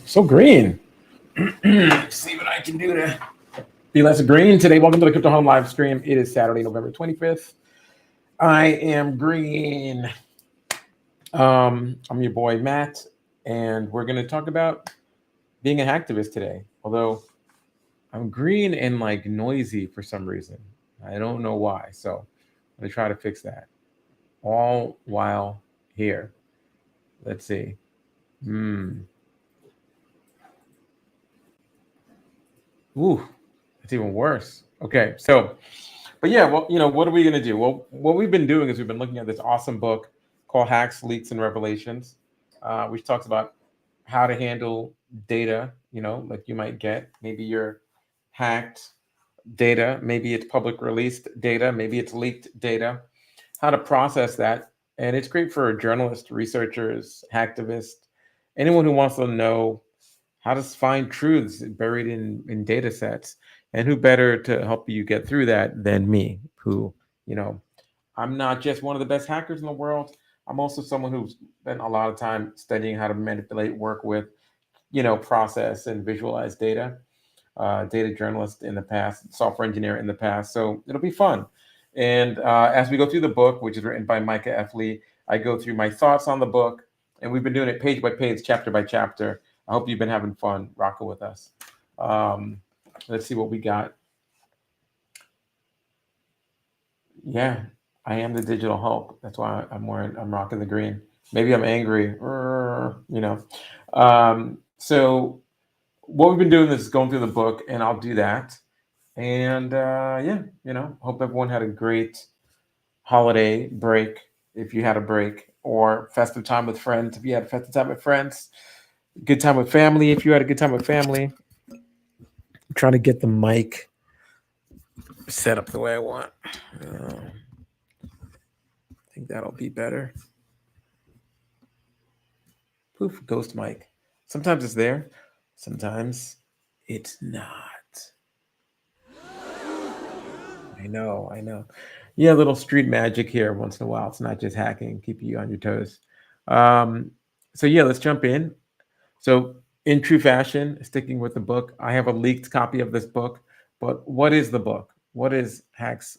So green. See what I can do to be less green today. Welcome to the Crypto Home live stream. It is Saturday, November 25th. I am green. I'm your boy Matt, and we're going to talk about being a hacktivist today. Although I'm green and like noisy for some reason. I don't know why. So I'm going to try to fix that. All while here. Let's see. Ooh, that's even worse. Okay, so, but yeah, well, what are we going to do? Well, what we've been doing is we've been looking at this awesome book called Hacks, Leaks, and Revelations, which talks about how to handle data, like you might get. Maybe you're hacked data, maybe it's public released data, maybe it's leaked data, how to process that. And it's great for journalists, researchers, hacktivists, anyone who wants to know how to find truths buried in data sets. And who better to help you get through that than me, who, I'm not just one of the best hackers in the world. I'm also someone who's spent a lot of time studying how to manipulate, work with, process and visualize data. Data journalist in the past, software engineer in the past. So it'll be fun. And as we go through the book, which is written by Micah F. Lee, I go through my thoughts on the book, and we've been doing it page by page, chapter by chapter. I hope you've been having fun rocking with us. Let's see what we got. Yeah, I am the digital Hulk. That's why I'm rocking the green. Maybe I'm angry, So what we've been doing is going through the book, and I'll do that. And hope everyone had a great holiday break if you had a break, or festive time with friends if you had a festive time with friends, good time with family if you had a good time with family. I'm trying to get the mic set up the way I want. I think that'll be better. Poof, ghost mic. Sometimes it's there, sometimes it's not. I know. Yeah, a little street magic here once in a while. It's not just hacking, keep you on your toes. So yeah, let's jump in. So in true fashion, sticking with the book, I have a leaked copy of this book. But what is the book? What is Hacks,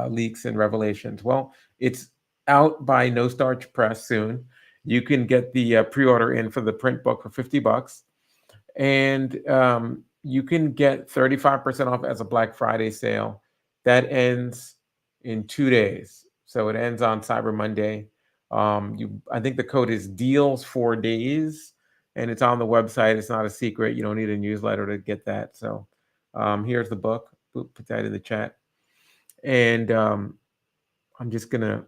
Leaks, and Revelations? Well, it's out by No Starch Press soon. You can get the pre-order in for the print book for $50, and you can get 35% off as a Black Friday sale. That ends in 2 days. So it ends on Cyber Monday. I think the code is deals 4 days, and it's on the website. It's not a secret. You don't need a newsletter to get that. So here's the book. Put that in the chat. And I'm just going to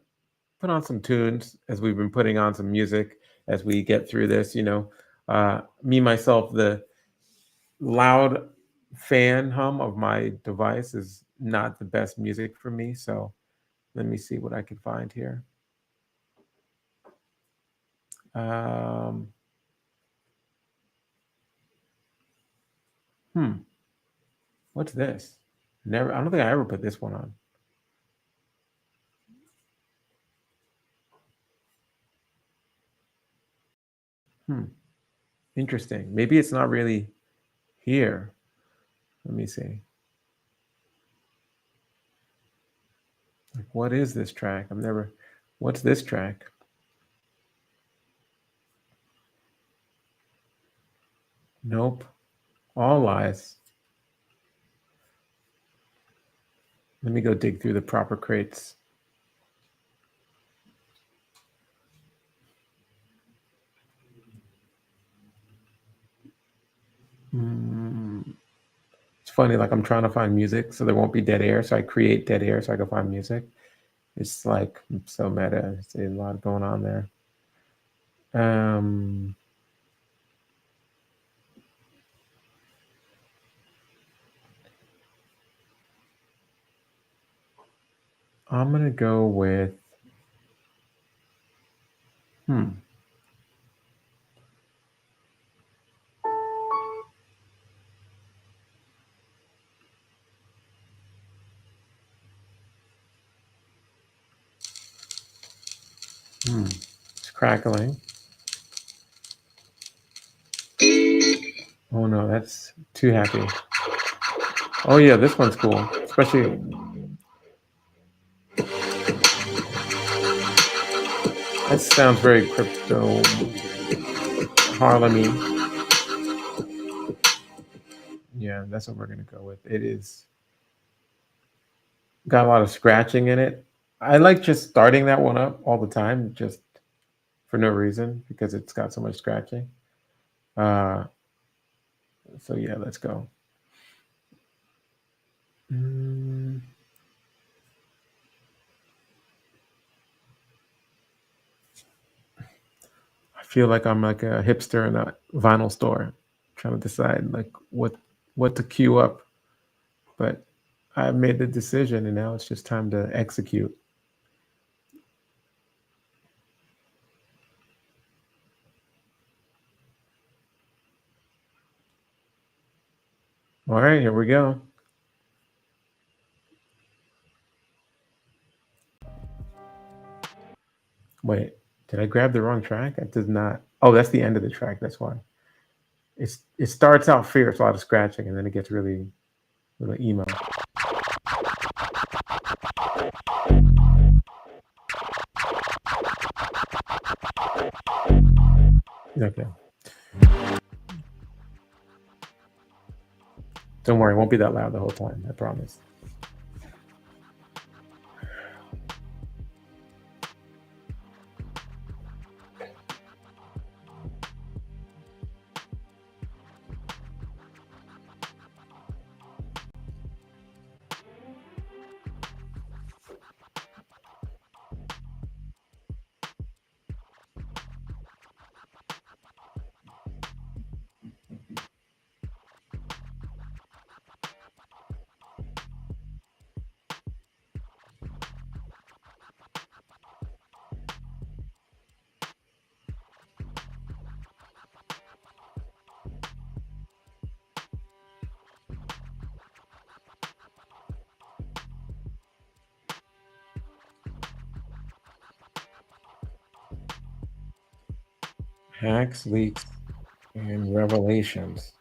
put on some tunes, as we've been putting on some music as we get through this. Me, myself, the loud fan hum of my device is not the best music for me. So let me see what I can find here. What's this? I don't think I ever put this one on. Interesting. Maybe it's not really here. Let me see. Like, what is this track? What's this track? Nope. All lies. Let me go dig through the proper crates. It's funny, like I'm trying to find music so there won't be dead air. So I create dead air so I can find music. It's like so meta. It's a lot going on there. I'm going to go with, it's crackling. Oh no, that's too happy. Oh yeah, this one's cool, especially. That sounds very crypto Harlem-y. Yeah, that's what we're gonna go with. It is got a lot of scratching in it. I like just starting that one up all the time, just for no reason because it's got so much scratching. Uh, so yeah, let's go. Mm, I feel like I'm like a hipster in a vinyl store, trying to decide like what to queue up. But I made the decision, and now it's just time to execute. All right, here we go. Wait, did I grab the wrong track? It does not. Oh, that's the end of the track. That's why. It starts out fierce, a lot of scratching, and then it gets really emo. Okay. Don't worry, it won't be that loud the whole time. I promise. Hacks, leaks, and revelations.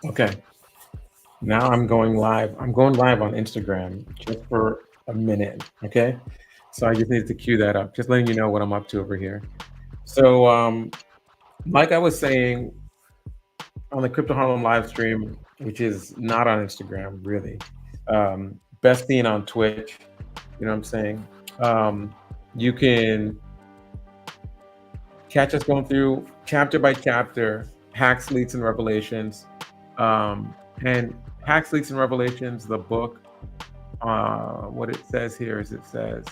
Okay. Now I'm going live. I'm going live on Instagram just for a minute. Okay. So I just need to cue that up. Just letting you know what I'm up to over here. So, like I was saying on the Crypto Harlem live stream, which is not on Instagram, really, best being on Twitch. You know what I'm saying? You can catch us going through chapter by chapter, hacks, leaks, and revelations. And hacks, leaks, and revelations, the book. What it says here is it says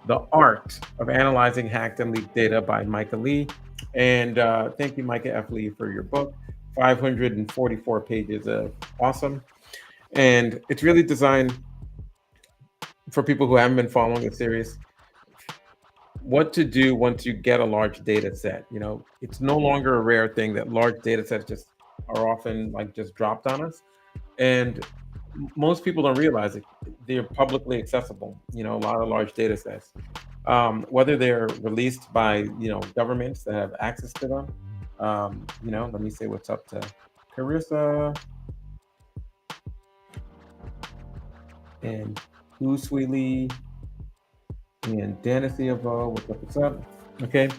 The Art of Analyzing Hacked and Leaked Data by Micah Lee. And thank you, Micah F. Lee, for your book. 544 pages of awesome. And it's really designed for people who haven't been following the series. What to do once you get a large data set. You know, it's no longer a rare thing that large data sets just are often like just dropped on us. And most people don't realize it. They're publicly accessible, you know, a lot of large data sets. Whether they're released by, you know, governments that have access to them. You know, let me say what's up to Carissa and Uswili. And Dennis Evo, what's up? Okay.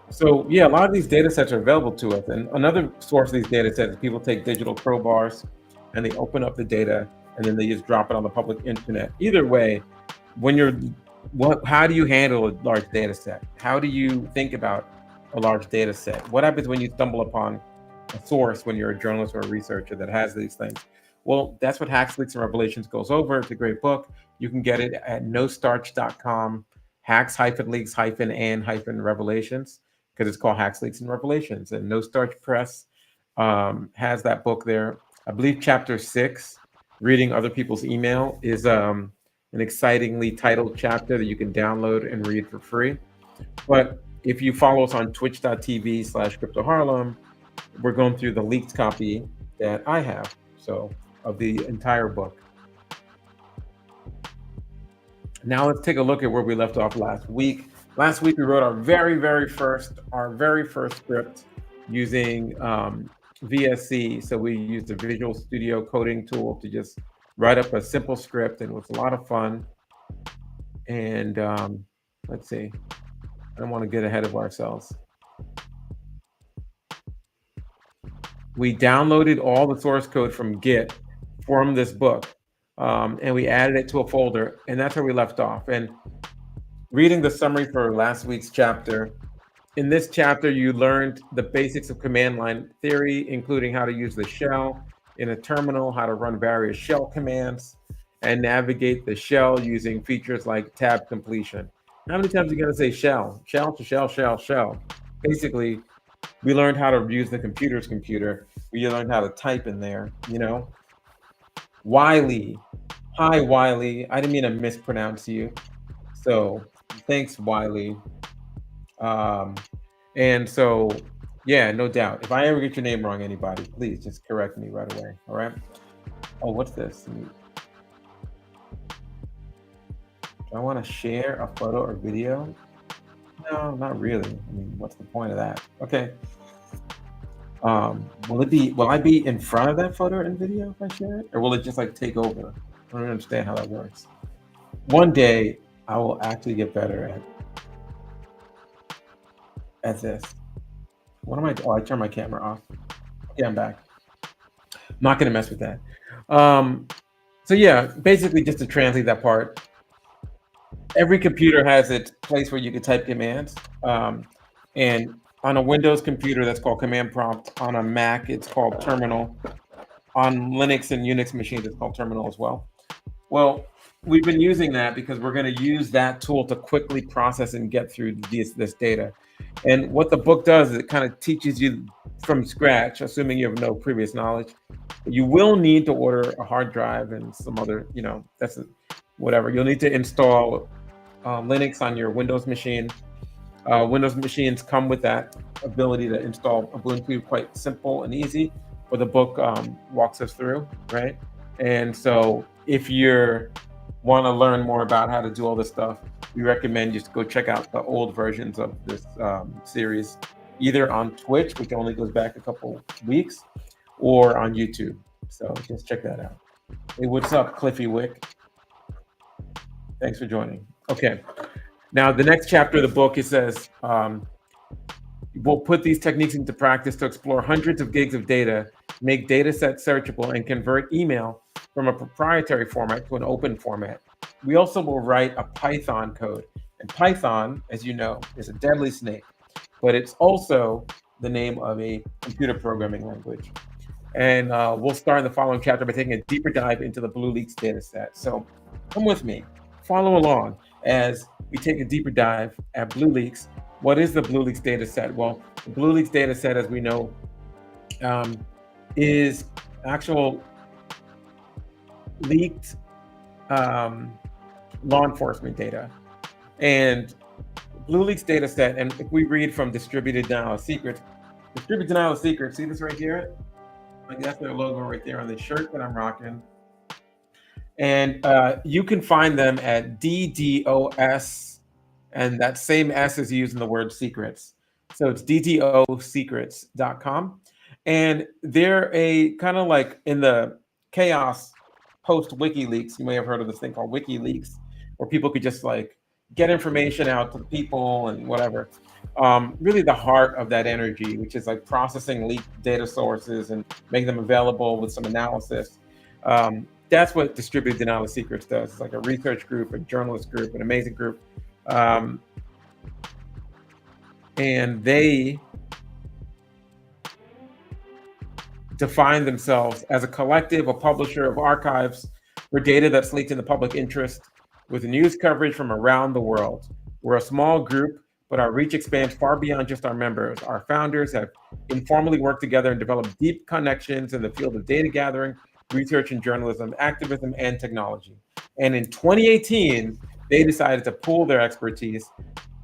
So yeah, a lot of these data sets are available to us. And another source of these data sets is people take digital crowbars and they open up the data and then they just drop it on the public internet. Either way, when you're how do you handle a large data set? How do you think about a large data set? What happens when you stumble upon a source when you're a journalist or a researcher that has these things? Well, that's what Hacks, Leaks, and Revelations goes over. It's a great book. You can get it at nostarch.com, hacks-leaks-and-revelations, because it's called Hacks, Leaks, and Revelations. And No Starch Press has that book there. I believe chapter 6, Reading Other People's Email, is an excitingly titled chapter that you can download and read for free. But if you follow us on twitch.tv/Crypto Harlem, we're going through the leaked copy that I have, so of the entire book. Now let's take a look at where we left off last week. Last week we wrote our very first script using VSC. So we used the Visual Studio coding tool to just write up a simple script, and it was a lot of fun. And let's see, I don't want to get ahead of ourselves. We downloaded all the source code from Git from this book, and we added it to a folder, and that's where we left off. And reading the summary for last week's chapter, in this chapter, you learned the basics of command line theory, including how to use the shell in a terminal, how to run various shell commands, and navigate the shell using features like tab completion. How many times are you going to say shell? Shell to shell, shell, shell. Basically, we learned how to use the computer's computer. We learned how to type in there, you know. Wiley. Hi, Wiley. I didn't mean to mispronounce you. So thanks, Wiley. And so, yeah, no doubt. If I ever get your name wrong, anybody, please just correct me right away. All right. Oh, what's this? Do I want to share a photo or video? No, not really. I mean, what's the point of that? Okay. Will I be in front of that photo and video if I share it? Or will it just like take over? I don't understand how that works. One day I will actually get better at this. What am I? Oh, I turned my camera off. Okay, I'm back. I'm not gonna mess with that. So yeah, basically just to translate that part, every computer has its place where you can type commands. And on a Windows computer, that's called command prompt. On a Mac, it's called terminal. On Linux and Unix machines, it's called terminal as well. Well, we've been using that because we're going to use that tool to quickly process and get through this data. And what the book does is it kind of teaches you from scratch, assuming you have no previous knowledge. You will need to order a hard drive and some other, that's whatever. You'll need to install Linux on your Windows machine. Windows machines come with that ability to install Ubuntu, quite simple and easy, but the book walks us through, right? And so if you want to learn more about how to do all this stuff, we recommend just go check out the old versions of this series, either on Twitch, which only goes back a couple weeks, or on YouTube. So just check that out. Hey, what's up, Cliffy Wick? Thanks for joining. Okay. Now, the next chapter of the book, it says, we'll put these techniques into practice to explore hundreds of gigs of data, make data sets searchable, and convert email from a proprietary format to an open format. We also will write a Python code. And Python, as you know, is a deadly snake, but it's also the name of a computer programming language. And we'll start in the following chapter by taking a deeper dive into the BlueLeaks dataset. So come with me, follow along as we take a deeper dive at BlueLeaks. What is the BlueLeaks dataset? Well, the BlueLeaks dataset, as we know, is actual leaked law enforcement data. And BlueLeaks dataset, and if we read from Distributed Denial of Secrets, see this right here? Like that's their logo right there on the shirt that I'm rocking. And you can find them at DDoS, and that same S is used in the word secrets. So it's ddosecrets.com. And they're a kind of like in the chaos post WikiLeaks, you may have heard of this thing called WikiLeaks, where people could just like, get information out to the people and whatever. Really the heart of that energy, which is like processing leaked data sources and making them available with some analysis. That's what Distributed Denial of Secrets does. It's like a research group, a journalist group, an amazing group. And they define themselves as a collective, a publisher of archives for data that's leaked in the public interest with news coverage from around the world. We're a small group, but our reach expands far beyond just our members. Our founders have informally worked together and developed deep connections in the field of data gathering, research and journalism, activism, and technology. And in 2018, they decided to pool their expertise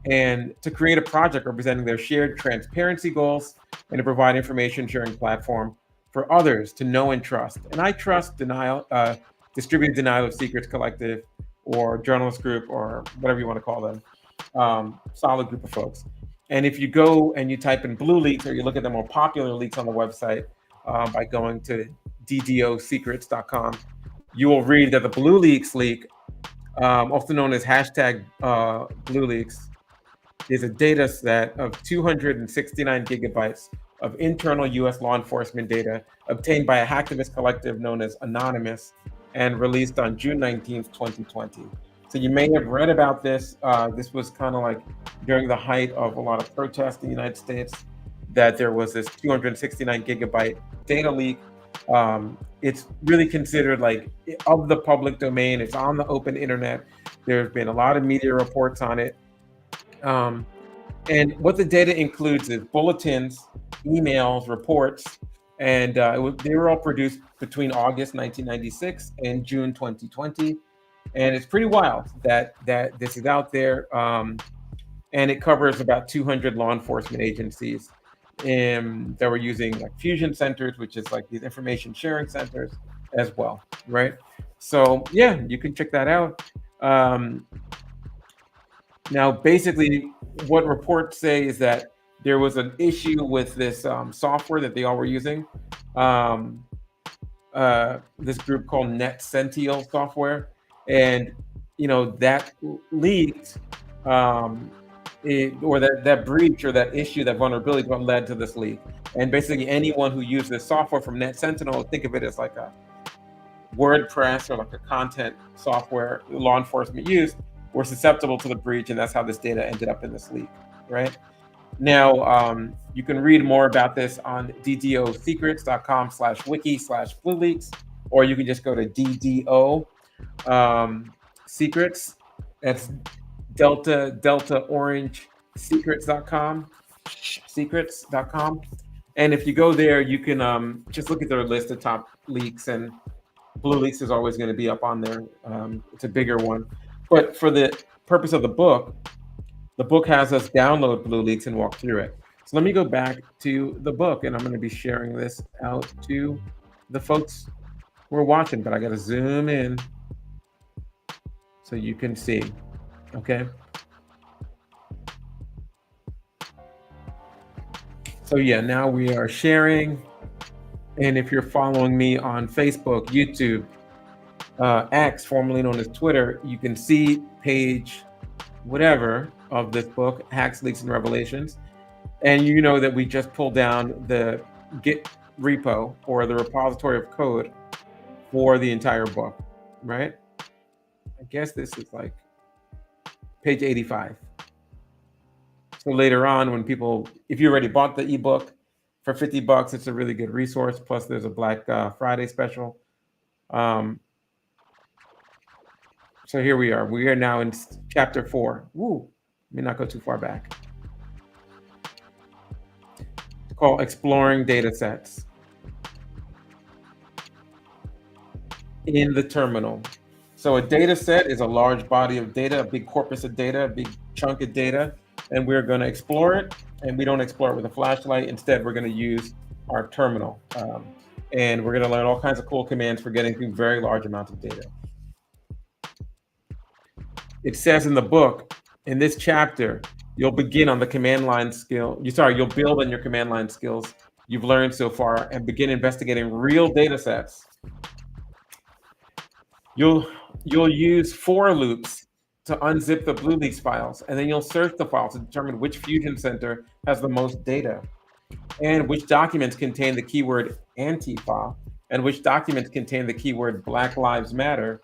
and to create a project representing their shared transparency goals and to provide information sharing platform for others to know and trust. And I trust Distributed Denial of Secrets Collective or journalist group or whatever you want to call them, solid group of folks. And if you go and you type in BlueLeaks or you look at the more popular leaks on the website by going to ddosecrets.com, you will read that the BlueLeaks leak, also known as hashtag BlueLeaks, is a data set of 269 gigabytes of internal US law enforcement data obtained by a hacktivist collective known as Anonymous and released on June 19th, 2020. So you may have read about this. This was kind of like during the height of a lot of protests in the United States, that there was this 269 gigabyte data leak. It's really considered like of the public domain. It's on the open internet. There's been a lot of media reports on it. And what the data includes is bulletins, emails, reports, and they were all produced between August 1996 and June 2020. And it's pretty wild that this is out there. And it covers about 200 law enforcement agencies that were using like fusion centers, which is like these information sharing centers as well, right? So yeah, you can check that out. Now, basically, what reports say is that there was an issue with this software that they all were using. This group called NetCential software, and that leaked, or that breach or that issue, that vulnerability, what led to this leak. And basically, anyone who used this software from NetCential, think of it as like a WordPress or like a content software law enforcement used, were susceptible to the breach, and that's how this data ended up in this leak, right? Now, you can read more about this on ddosecrets.com/wiki/BlueLeaks, or you can just go to DDO secrets. That's Delta Orange secrets.com. And if you go there, you can just look at their list of top leaks, and BlueLeaks is always going to be up on there. It's a bigger one. But for the purpose of the book has us download BlueLeaks and walk through it. So let me go back to the book, and I'm going to be sharing this out to the folks who are watching, but I got to zoom in so you can see, okay? So yeah, now we are sharing. And if you're following me on Facebook, YouTube, X, formerly known as Twitter, you can see page whatever of this book, Hacks, Leaks, and Revelations. And you know that we just pulled down the Git repo or the repository of code for the entire book, right? I guess this is like page 85. So later on, when people, if you already bought the ebook for $50, it's a really good resource. Plus there's a Black Friday special. So here we are. We are now in chapter 4. Woo, let me not go too far back. It's called Exploring Data Sets in the Terminal. So a data set is a large body of data, a big corpus of data, a big chunk of data, and we're going to explore it. And we don't explore it with a flashlight. Instead, we're going to use our terminal. And we're going to learn all kinds of cool commands for getting through very large amounts of data. It says in the book, in this chapter, you'll begin on the command line skill. You'll build on your command line skills you've learned so far and begin investigating real data sets. You'll use for loops to unzip the BlueLeaks files, and then you'll search the files to determine which fusion center has the most data, and which documents contain the keyword Antifa, and which documents contain the keyword Black Lives Matter.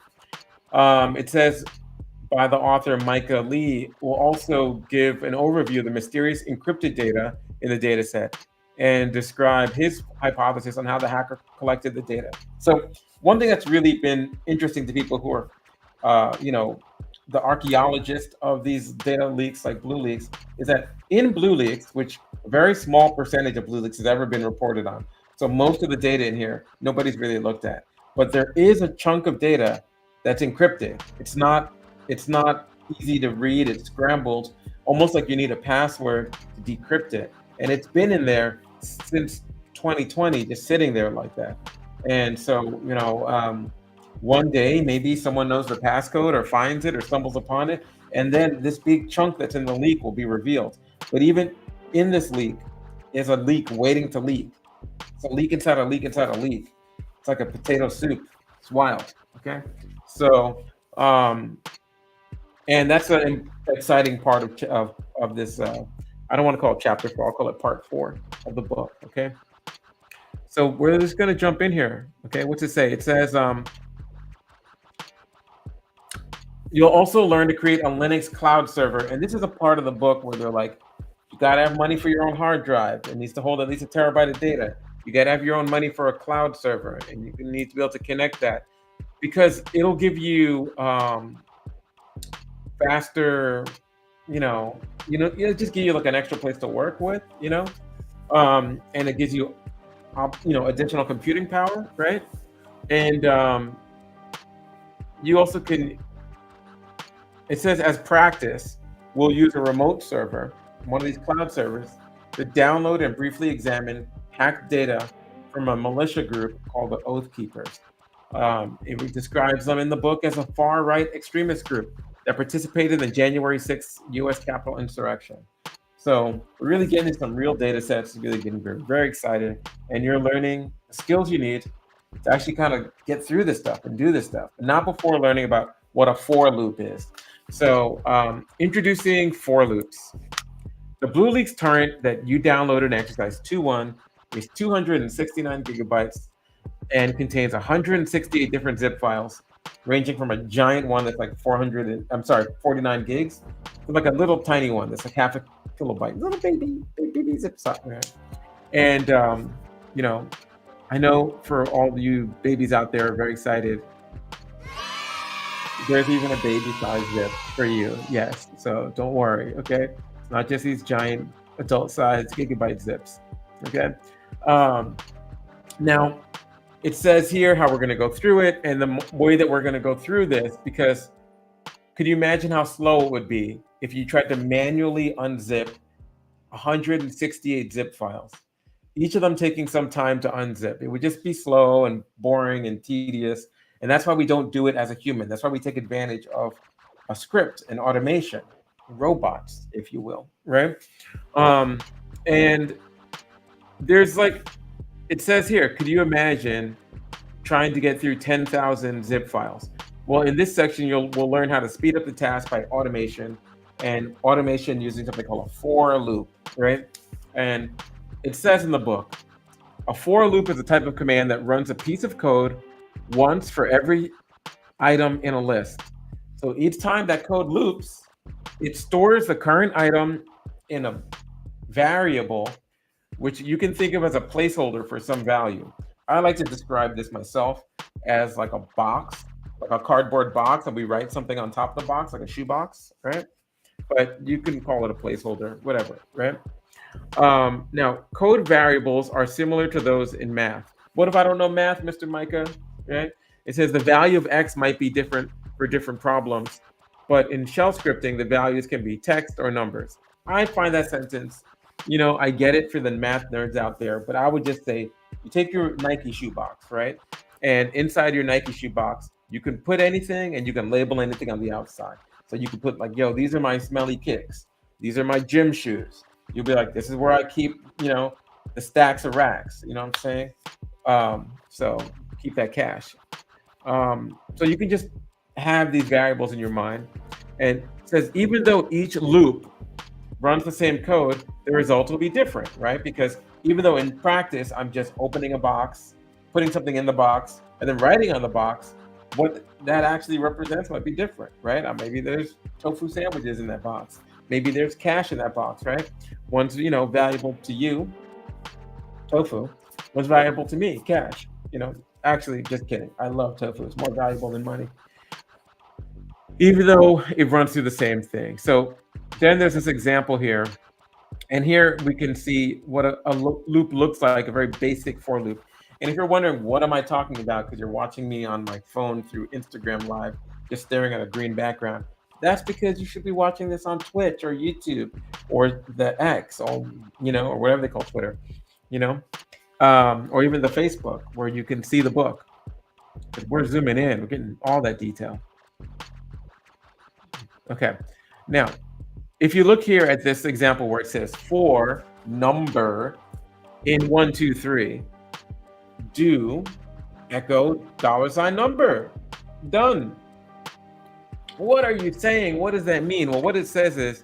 It says by the author Micah will also give an overview of the mysterious encrypted data in the data set and describe his hypothesis on how the hacker collected the data. So one thing that's really been interesting to people who are, the archaeologists of these data leaks like BlueLeaks is that in BlueLeaks, which a very small percentage of BlueLeaks has ever been reported on, so most of the data in here, nobody's really looked at, but there is a chunk of data that's encrypted. It's not easy to read. It's scrambled, almost like you need a password to decrypt it. And it's been in there since 2020, just sitting there like that. And so, one day maybe someone knows the passcode or finds it or stumbles upon it, and then this big chunk that's in the leak will be revealed. But even in this leak is a leak waiting to leak. It's a leak inside a leak inside a leak. It's like a potato soup. It's wild. Okay. So, and that's an exciting part of this. I don't want to call it chapter 4. I'll call it part 4 of the book. Okay. So we're just going to jump in here. Okay. What's it say? It says, you'll also learn to create a Linux cloud server. And this is a part of the book where they're like, you got to have money for your own hard drive. It needs to hold at least a terabyte of data. You got to have your own money for a cloud server, and you need to be able to connect that because it'll give you faster, it'll just give you like an extra place to work with, and it gives you, additional computing power, right? And you also can, it says as practice, we'll use a remote server, one of these cloud servers, to download and briefly examine hacked data from a militia group called the Oath Keepers. It describes them in the book as a far-right extremist group that participated in the January 6th U.S. Capitol insurrection. So we're really getting some real data sets, really getting very, very excited, and you're learning the skills you need to actually kind of get through this stuff and do this stuff, but not before learning about what a for loop is. So introducing for loops. The BlueLeaks torrent that you downloaded in exercise 2.1 is 269 gigabytes and contains 168 different zip files, ranging from a giant one that's like 49 gigs, to like a little tiny one that's like half a kilobyte, little baby zip software. And I know for all of you babies out there are very excited. There's even a baby size zip for you, yes. So don't worry, okay? It's not just these giant adult size gigabyte zips, okay? Now, it says here how we're going to go through it and the way that we're going to go through this, because could you imagine how slow it would be if you tried to manually unzip 168 zip files, each of them taking some time to unzip? It would just be slow and boring and tedious. And that's why we don't do it as a human. That's why we take advantage of a script and automation, robots, if you will, right? And there's like, it says here, could you imagine trying to get through 10,000 zip files? Well, in this section, we'll learn how to speed up the task by automation, and automation using something called a for loop, right? And it says in the book, a for loop is a type of command that runs a piece of code once for every item in a list. So each time that code loops, it stores the current item in a variable, which you can think of as a placeholder for some value. I like to describe this myself as like a box, like a cardboard box, and we write something on top of the box, like a shoebox, right? But you can call it a placeholder, whatever, right? Now, code variables are similar to those in math. What if I don't know math, Mr. Micah? Right? It says the value of X might be different for different problems, but in shell scripting, the values can be text or numbers. I find that sentence, I get it for the math nerds out there, but I would just say, you take your Nike shoebox, right? And inside your Nike shoebox, you can put anything and you can label anything on the outside. So you can put like, yo, these are my smelly kicks. These are my gym shoes. You'll be like, this is where I keep, the stacks of racks. You know what I'm saying? So keep that cash. So you can just have these variables in your mind. And it says, even though each loop runs the same code, the results will be different, right? Because even though in practice, I'm just opening a box, putting something in the box, and then writing on the box, what that actually represents might be different, right? Maybe there's tofu sandwiches in that box. Maybe there's cash in that box, right? One's, valuable to you, tofu. One's valuable to me, cash. Actually, just kidding. I love tofu. It's more valuable than money, even though it runs through the same thing. So then there's this example here. And here we can see what a loop looks like, a very basic for loop. And if you're wondering, what am I talking about? Because you're watching me on my phone through Instagram Live, just staring at a green background. That's because you should be watching this on Twitch or YouTube or the X, or whatever they call Twitter, or even the Facebook, where you can see the book. But we're zooming in, we're getting all that detail. Okay, now, if you look here at this example where it says for number in 1, 2, 3, do echo $number. Done. What are you saying? What does that mean? Well, what it says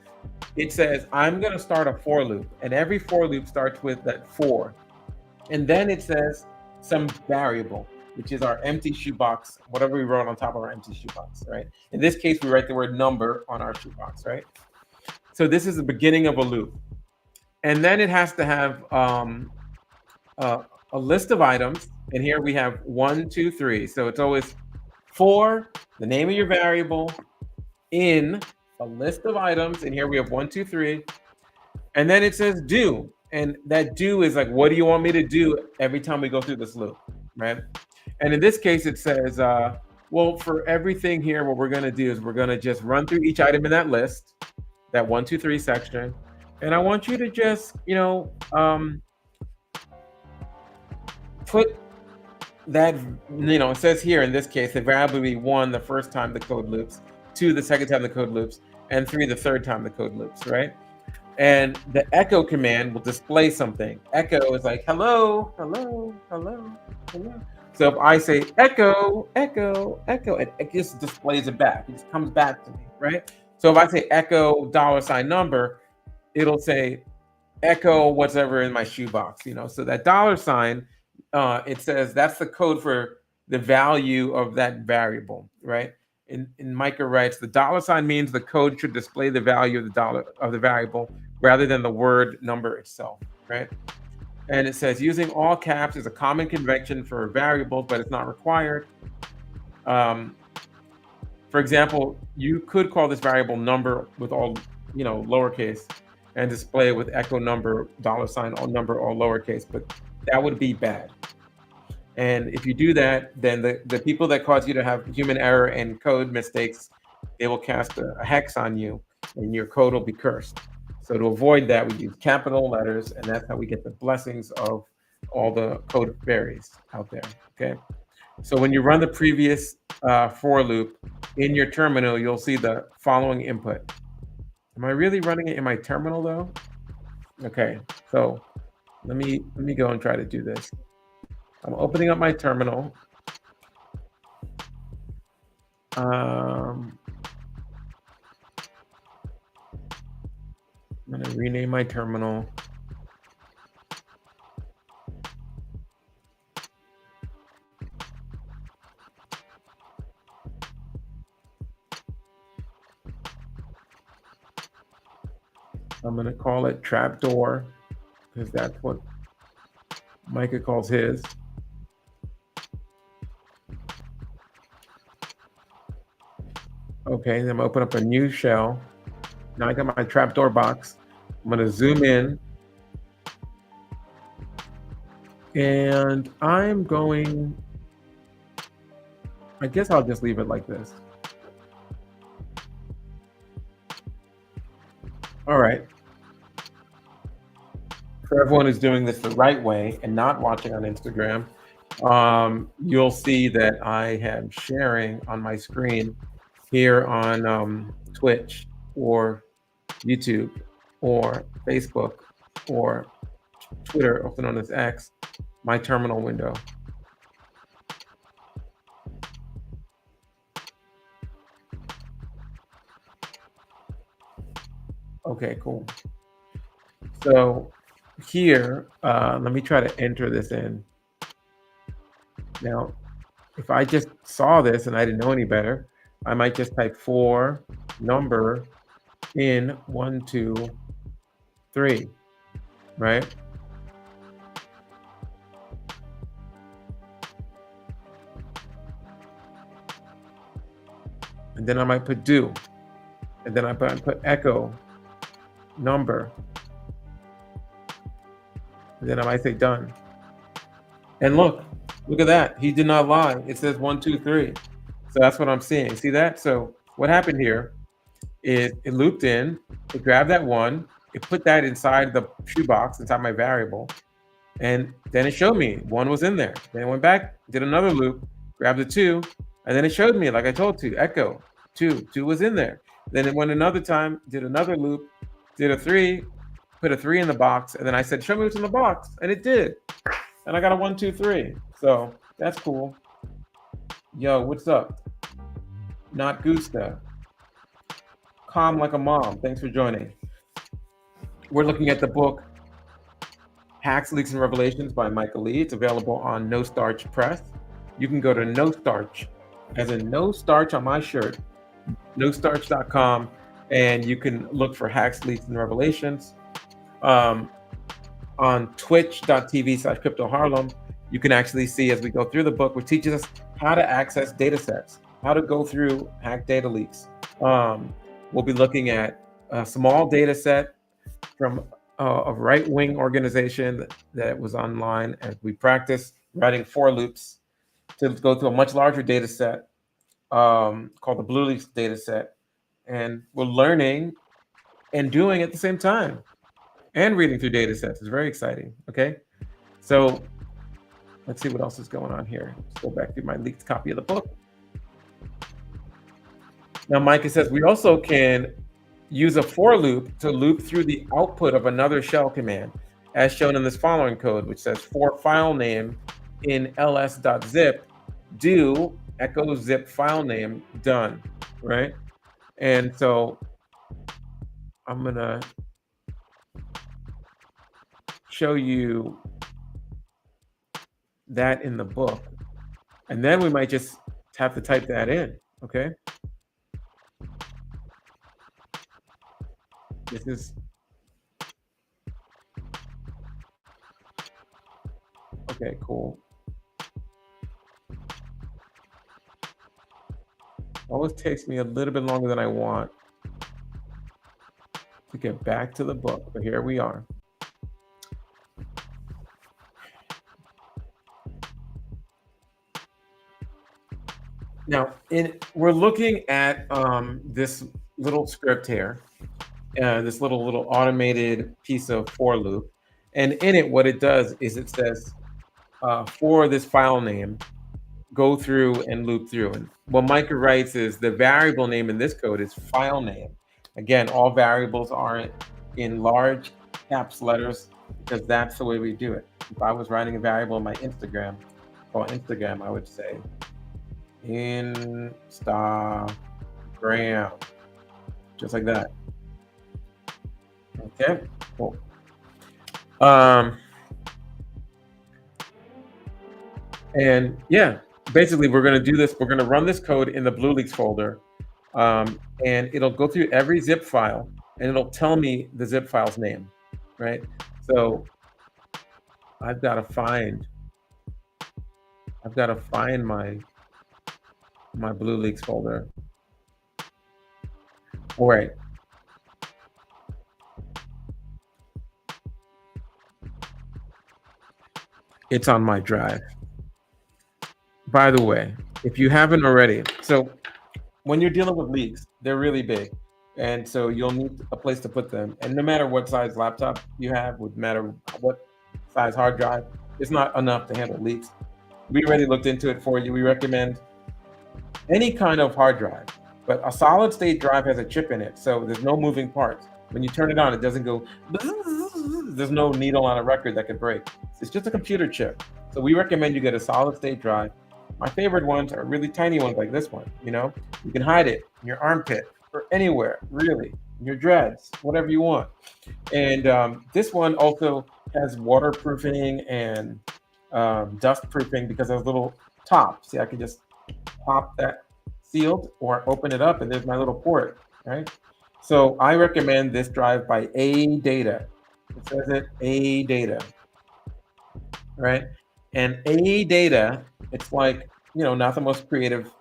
I'm going to start a for loop, and every for loop starts with that for. And then it says some variable, which is our empty shoebox, whatever we wrote on top of our empty shoebox, right? In this case, we write the word number on our shoebox, right? So this is the beginning of a loop. And then it has to have a list of items. And here we have 1, 2, 3. So it's always for the name of your variable in a list of items. And here we have 1, 2, 3. And then it says do. And that do is like, what do you want me to do every time we go through this loop, right? And in this case, it says, well, for everything here, what we're going to do is we're going to just run through each item in that list, that 1, 2, 3 section. And I want you to just, put that, it says here in this case, the variable will be 1 the first time the code loops, 2 the second time the code loops, and 3 the third time the code loops, right? And the echo command will display something. Echo is like, hello, hello, hello, hello. So if I say echo, echo, echo, it just displays it back. It just comes back to me, right? So if I say echo $number, it'll say echo whatever in my shoebox, so that $, it says that's the code for the value of that variable, right? And Micah writes, the $sign means the code should display the value of the variable rather than the word number itself, right? And it says using all caps is a common convention for variables, but it's not required. For example, you could call this variable number with all, lowercase, and display it with echo number, $, all number, all lowercase, but that would be bad. And if you do that, then the people that cause you to have human error and code mistakes, they will cast a hex on you, and your code will be cursed. So to avoid that, we use capital letters, and that's how we get the blessings of all the code fairies out there, okay? So when you run the previous for loop in your terminal, you'll see the following input. Am I really running it in my terminal though? Okay, so let me go and try to do this. I'm opening up my terminal. I'm going to rename my terminal. I'm going to call it trapdoor because that's what Micah calls his. Okay, then I'm going to open up a new shell. Now I got my trapdoor box. I'm going to zoom in. And I'm going, I guess I'll just leave it like this. All right. For everyone who's doing this the right way and not watching on Instagram, you'll see that I am sharing on my screen here on Twitch or YouTube or Facebook or Twitter, also known as X, my terminal window. Okay, cool. So here, let me try to enter this in. Now, if I just saw this and I didn't know any better, I might just type for number in 1, 2, 3, right? And then I might put do. And then I put echo number. And then I might say done. And look at that. He did not lie. It says 1, 2, 3. So that's what I'm seeing. See that? So what happened here is it looped in, it grabbed that 1, it put that inside the shoebox, inside my variable, and then it showed me 1 was in there. Then it went back, did another loop, grabbed the 2, and then it showed me, like I told you, echo 2 was in there. Then it went another time, did another loop, did a 3, put a 3 in the box, and then I said, show me what's in the box, and it did. And I got a 1, 2, 3. So that's cool. Yo, what's up? Not Gusta. Calm like a mom. Thanks for joining. We're looking at the book Hacks, Leaks, and Revelations by Micah. It's available on No Starch Press. You can go to No Starch, as in no starch on my shirt, nostarch.com, and you can look for Hacks, Leaks, and Revelations. On twitch.tv/CryptoHarlem, you can actually see as we go through the book, which teaches us how to access data sets, how to go through hack data leaks. We'll be looking at a small data set from a right-wing organization that was online, and we practice writing for loops to go through a much larger data set called the BlueLeaks Dataset. And we're learning and doing at the same time and reading through data sets. It's very exciting, okay? So let's see what else is going on here. Let's go back to my leaked copy of the book. Now, Micah says we also can use a for loop to loop through the output of another shell command, as shown in this following code, which says for file name in ls.zip, do echo zip file name done, right? And so I'm gonna show you that in the book, and then we might just have to type that in, okay? This is okay, cool. Always takes me a little bit longer than I want to get back to the book, but here we are. Now, we're looking at this little script here, this little automated piece of for loop, and in it, what it does is it says for this file name, go through and loop through. And what Micah writes is the variable name in this code is file name. Again, all variables are in large caps letters because that's the way we do it. If I was writing a variable in my Instagram, I would say Instagram, just like that. Okay, cool. And yeah, basically we're going to do this. We're going to run this code in the BlueLeaks folder, and it'll go through every zip file and it'll tell me the zip file's name, right? So I've got to find my BlueLeaks folder. All right. It's on my drive. By the way, if you haven't already, so when you're dealing with leaks, they're really big. And so you'll need a place to put them. And no matter what size laptop you have, no matter what size hard drive, it's not enough to handle leaks. We already looked into it for you. We recommend any kind of hard drive, but a solid state drive has a chip in it. So there's no moving parts. When you turn it on, it doesn't go, there's no needle on a record that could break. It's just a computer chip. So we recommend you get a solid state drive. My favorite ones are really tiny ones like this one, you know? You can hide it in your armpit or anywhere, really. your dreads, whatever you want. And this one also has waterproofing and dust proofing because there's a little top. See, I can just pop that sealed or open it up, and there's my little port, right? So I recommend this drive by AData. It says it AData, right? And AData, it's like, not the most creative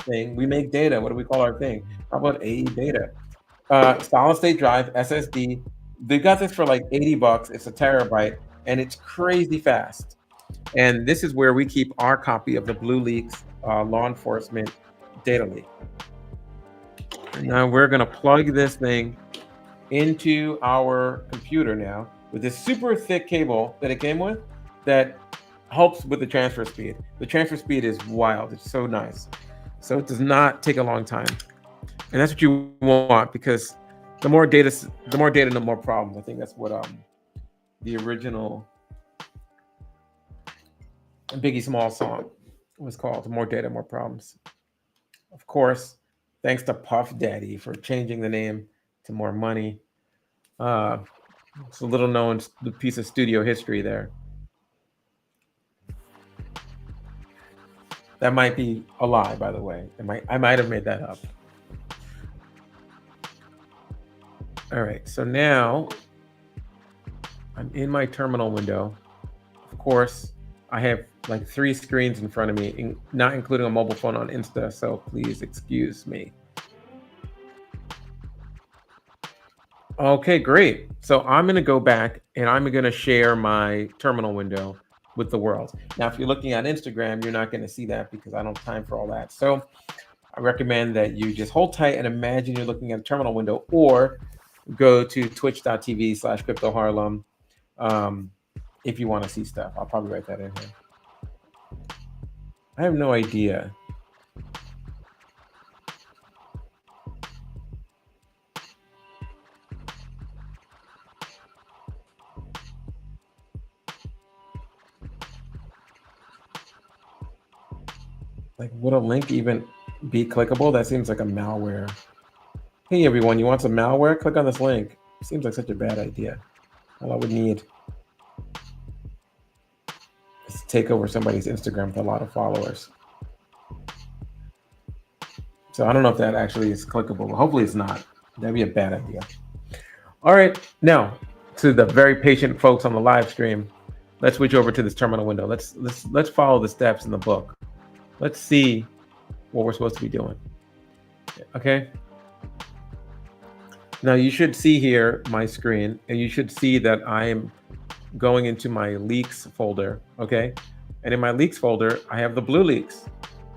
thing. We make data. What do we call our thing? How about AData? Solid state drive, SSD. They got this for like 80 bucks. It's a terabyte, and it's crazy fast. And this is where we keep our copy of the BlueLeaks law enforcement data leak. Now we're going to plug this thing into our computer now with this super thick cable that it came with that helps with the transfer speed. The transfer speed is wild. It's so nice. So it does not take a long time. And that's what you want, because the more data, the more problems. I think that's what the original Biggie Small song was called. The more data, more problems. Of course, thanks to Puff Daddy for changing the name to More Money. It's a little known piece of studio history there. That might be a lie, by the way. I might have made that up. All right, so now I'm in my terminal window. Of course, I have like 3 screens in front of me, not including a mobile phone on Insta, so please excuse me. Okay, great. So I'm going to go back and I'm going to share my terminal window with the world. Now, if you're looking at Instagram, you're not going to see that because I don't have time for all that. So I recommend that you just hold tight and imagine you're looking at a terminal window, or go to twitch.tv/CryptoHarlem if you want to see stuff. I'll probably write that in here. I have no idea. Like, would a link even be clickable? That seems like a malware. Hey everyone, you want some malware? Click on this link. Seems like such a bad idea. All I would need is to take over somebody's Instagram with a lot of followers. So I don't know if that actually is clickable, but hopefully it's not. That'd be a bad idea. All right, now to the very patient folks on the live stream, let's switch over to this terminal window. Let's follow the steps in the book. Let's see what we're supposed to be doing. Okay. Now you should see here my screen, and you should see that I am going into my leaks folder. Okay. And in my leaks folder, I have the BlueLeaks.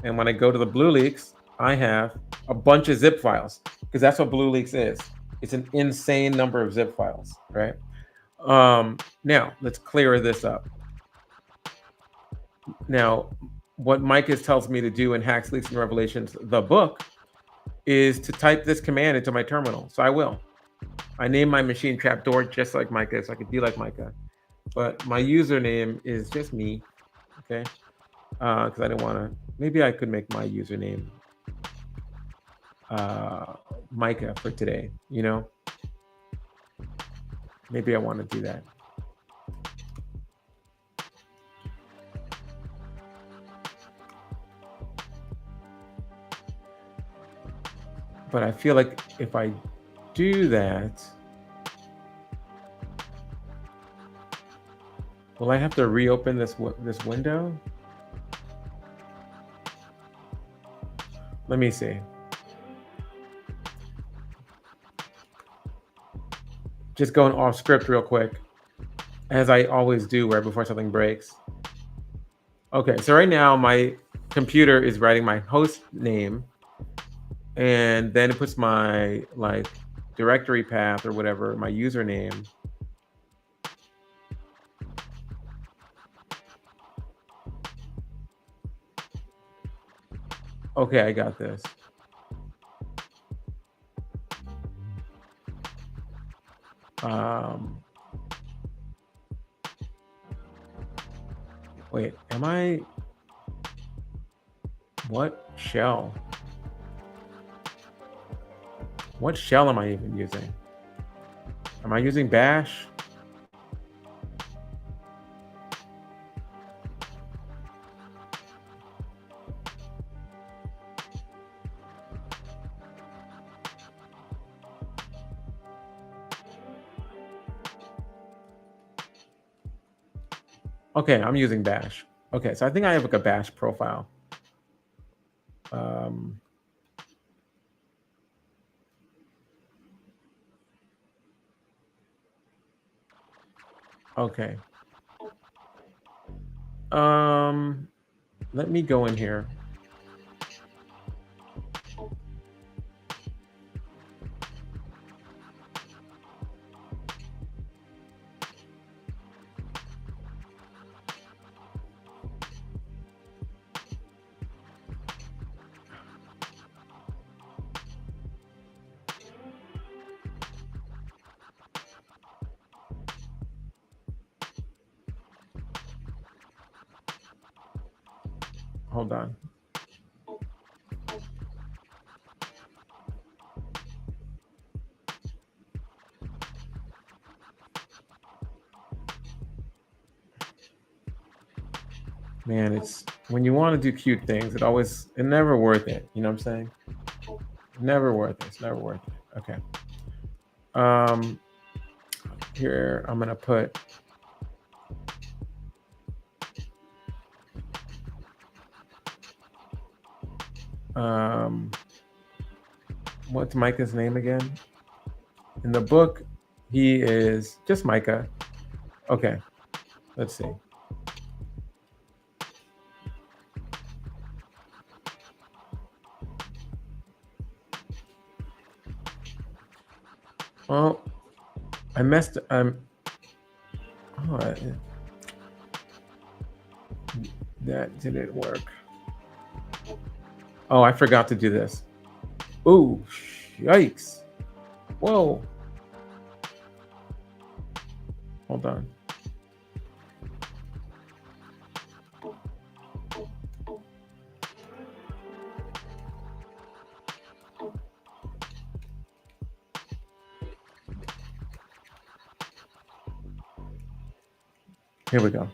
And when I go to the BlueLeaks, I have a bunch of zip files, because that's what BlueLeaks is. It's an insane number of zip files, right? Now let's clear this up. Now, what Micah tells me to do in Hacks, Leaks, and Revelations, the book, is to type this command into my terminal. So I will. I name my machine Trapdoor just like Micah, so I could be like Micah. But my username is just me, okay? Because I didn't want to. Maybe I could make my username Micah for today, Maybe I want to do that. But I feel like if I do that, will I have to reopen this window? Let me see. Just going off script real quick, as I always do right before something breaks. Okay, so right now my computer is writing my host name, and then it puts my directory path or whatever, my username. Okay, I got this. Wait, am I? What shell? What shell am I even using? Am I using bash? Okay, I'm using bash. Okay, so I think I have like a bash profile. Okay. Let me go in here. Hold on. Man, it's when you want to do cute things, it's never worth it. You know what I'm saying? Never worth it. It's never worth it. Okay. Here I'm gonna put what's Micah's name again? In the book, he is just Micah. Okay, let's see. Well, I messed. That didn't work. Oh, I forgot to do this. Ooh, yikes! Whoa. Hold on. Here we go.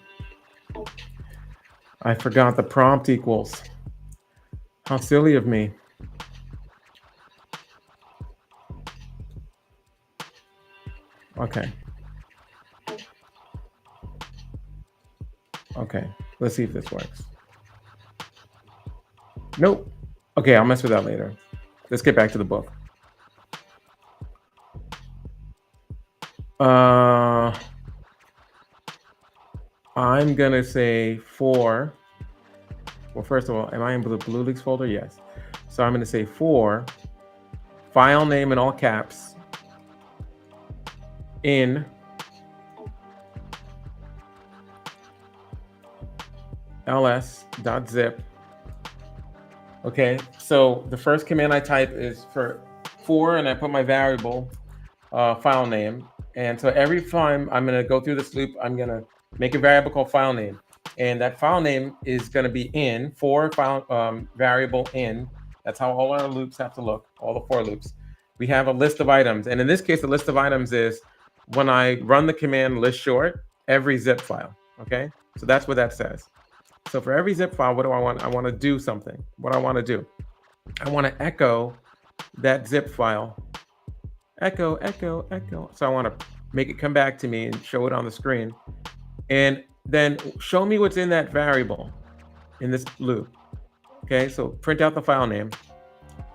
I forgot the prompt equals. How silly of me. Okay. Okay, let's see if this works. Nope. Okay, I'll mess with that later. Let's get back to the book. I'm gonna say for. Well, first of all, am I in the BlueLeaks folder? Yes. So I'm gonna say for file name in all caps in ls.zip. Okay, so the first command I type is for, and I put my variable file name. And so every time I'm going to go through this loop, I'm going to make a variable called file name. And that file name is going to be in for file variable in. That's how all our loops have to look, all the for loops. We have a list of items. And in this case, the list of items is when I run the command list short, every zip file. Okay, so that's what that says. So for every zip file, what do I want? I want to do something. What I want to do, I want to echo that zip file. Echo, echo, echo. So I want to make it come back to me and show it on the screen. And then show me what's in that variable in this loop. Okay, so print out the file name.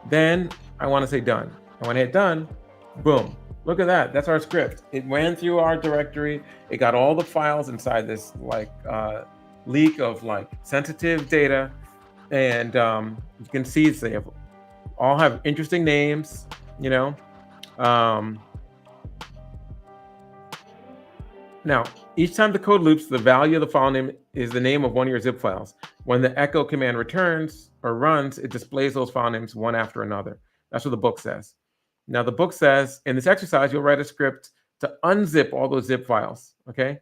Then I want to say done. I want to hit done. Boom. Look at that. That's our script. It ran through our directory. It got all the files inside this leak of sensitive data. And you can see they all have interesting names, you know. Now, each time the code loops, the value of the file name is the name of one of your zip files. When the echo command returns or runs, it displays those file names one after another. That's what the book says. Now, the book says in this exercise, you'll write a script to unzip all those zip files. Okay.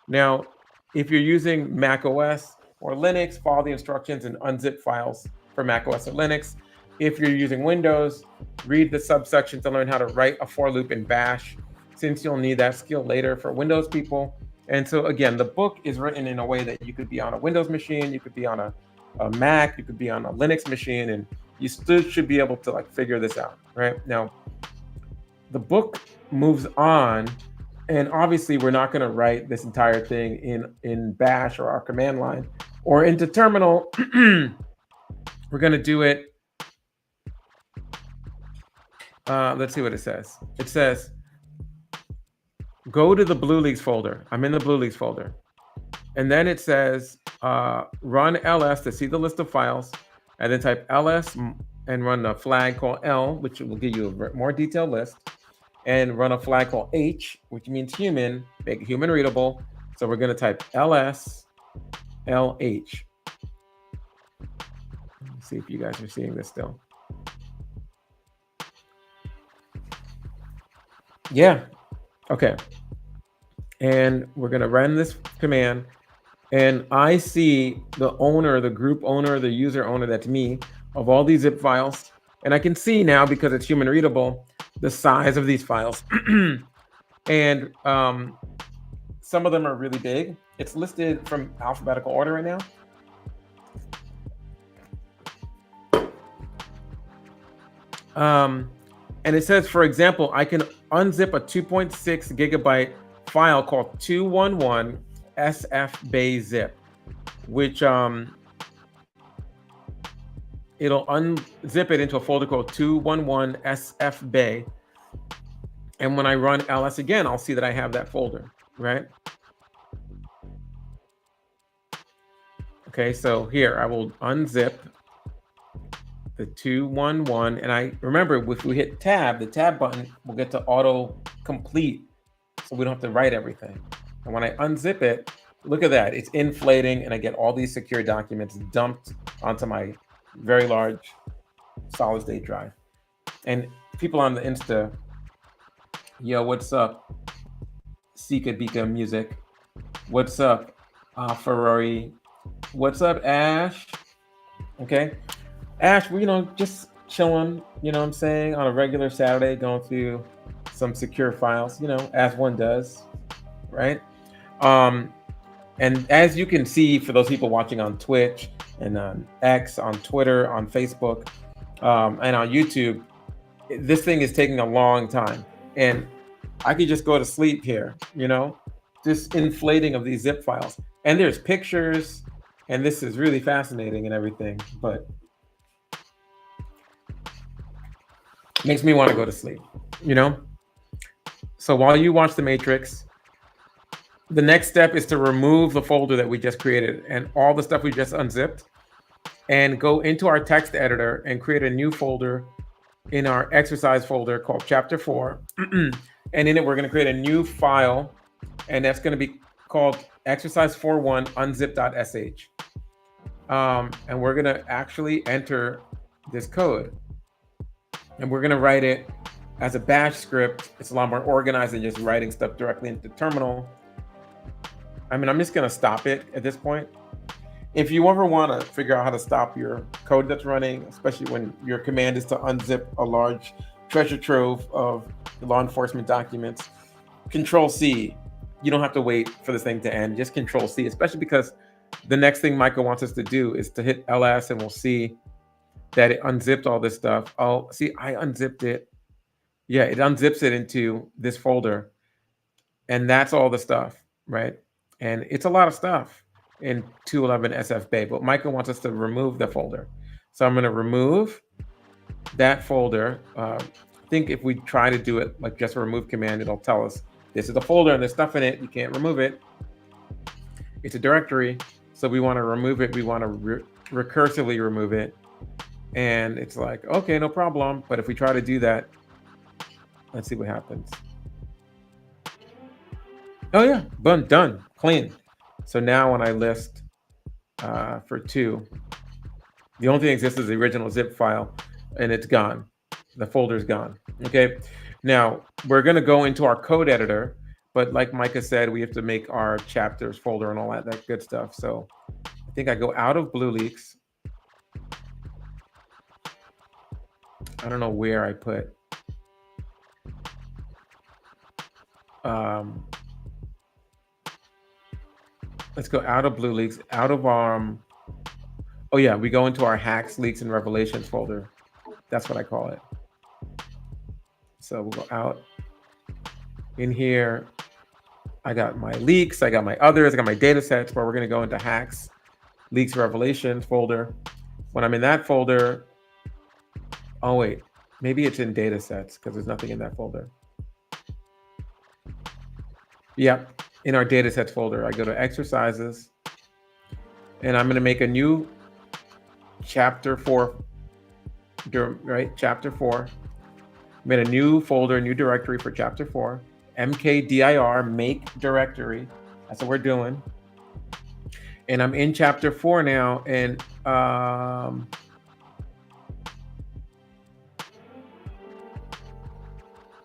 Now, if you're using Mac OS or Linux, follow the instructions and unzip files for Mac OS or Linux. If you're using Windows, read the subsection to learn how to write a for loop in Bash, since you'll need that skill later for Windows people. And so again, the book is written in a way that you could be on a Windows machine, you could be on a Mac, you could be on a Linux machine, and you still should be able to like figure this out, right? Now, the book moves on, and obviously we're not going to write this entire thing in Bash or our command line or into terminal. We're going to do it. Let's see what it says. It says, go to the BlueLeaks folder. I'm in the BlueLeaks folder. And then it says, run ls to see the list of files, and then type ls and run a flag called L, which will give you a more detailed list, and run a flag called H, which means human, make it human readable. So we're going to type ls LH. Let's see if you guys are seeing this still. Yeah. Okay. And we're going to run this command. And I see the owner, the group owner, the user owner, that's me, of all these zip files. And I can see now, because it's human readable, the size of these files. And some of them are really big. It's listed from alphabetical order right now. And it says, for example, I can unzip a 2.6 gigabyte file called 211 sfbay zip, which it'll unzip it into a folder called 211 sfbay. And when I run ls again, I'll see that I have that folder, right? Okay, so here I will unzip the 211, and I remember if we hit tab, the tab button will get to auto complete, so we don't have to write everything. And when I unzip it, look at that, it's inflating, and I get all these secure documents dumped onto my very large solid state drive. And people on the Insta, yo, what's up, Sika Bika Music, what's up, Ferrari, what's up, Ash? Okay, Ash, we, just chilling, what I'm saying, on a regular Saturday, going through some secure files, as one does, right? And as you can see, for those people watching on Twitch and on X, on Twitter, on Facebook, and on YouTube, this thing is taking a long time. And I could just go to sleep here, just inflating of these zip files. And there's pictures, and this is really fascinating and everything, but makes me want to go to sleep, So while you watch The Matrix, the next step is to remove the folder that we just created and all the stuff we just unzipped, and go into our text editor and create a new folder in our exercise folder called Chapter 4. And in it, we're going to create a new file, and that's going to be called exercise 4.1 unzip.sh. And we're going to actually enter this code, and we're going to write it as a bash script. It's a lot more organized than just writing stuff directly into the terminal. I'm just going to stop it at this point. If you ever want to figure out how to stop your code that's running, especially when your command is to unzip a large treasure trove of law enforcement documents, Control-C. You don't have to wait for this thing to end. Just Control-C, especially because the next thing Micah wants us to do is to hit ls, and we'll see that it unzipped all this stuff. Oh, see, I unzipped it. Yeah, it unzips it into this folder, and that's all the stuff, right? And it's a lot of stuff in 211 sfbay, but Micah wants us to remove the folder. So I'm going to remove that folder. I think if we try to do it like just a remove command, it'll tell us this is the folder and there's stuff in it. You can't remove it. It's a directory. So we want to remove it. We want to recursively remove it. And it's like, okay, no problem. But if we try to do that, let's see what happens. Oh yeah, boom, done, clean. So now when I list for 2, the only thing that exists is the original zip file, and it's gone. The folder's gone. Okay, now we're gonna go into our code editor, but like Micah said, we have to make our chapters folder and all that good stuff. So I think I go out of BlueLeaks. I don't know where I put. Let's go out of BlueLeaks, out of oh yeah, we go into our hacks, leaks, and revelations folder. That's what I call it. So we'll go out. In here, I got my leaks, I got my others, I got my data sets, where we're going to go into hacks, leaks, revelations folder. When I'm in that folder, oh wait, maybe it's in data sets because there's nothing in that folder. Yep, in our data sets folder, I go to exercises, and I'm going to make a new chapter 4, right? Chapter 4. Made a new folder, new directory for chapter 4, mkdir, make directory. That's what we're doing. And I'm in chapter 4 now, and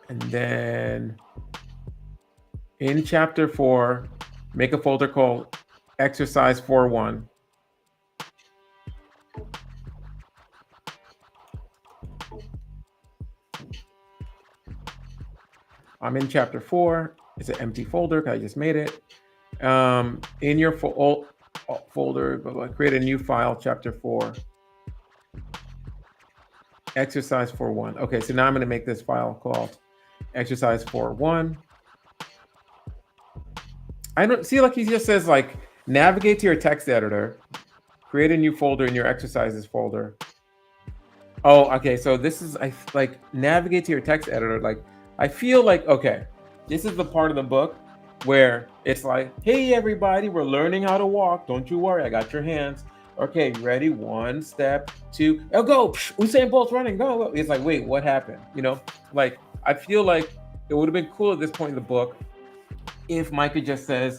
then in chapter 4, make a folder called exercise 4.1. I'm in chapter 4. It's an empty folder because I just made it. In your folder, create a new file, chapter 4. Exercise 4.1. Okay, so now I'm going to make this file called exercise 4.1. I don't see, like he just says, like, navigate to your text editor, create a new folder in your exercises folder. Oh, okay. So this is, like, navigate to your text editor. Like, I feel like, okay, this is the part of the book where it's like, hey, everybody, we're learning how to walk. Don't you worry. I got your hands. Okay, ready? 1 step, 2. Oh, go. Usain Bolt's running. Go, go. It's like, wait, what happened? You know, like, I feel like it would have been cool at this point in the book if Micah just says,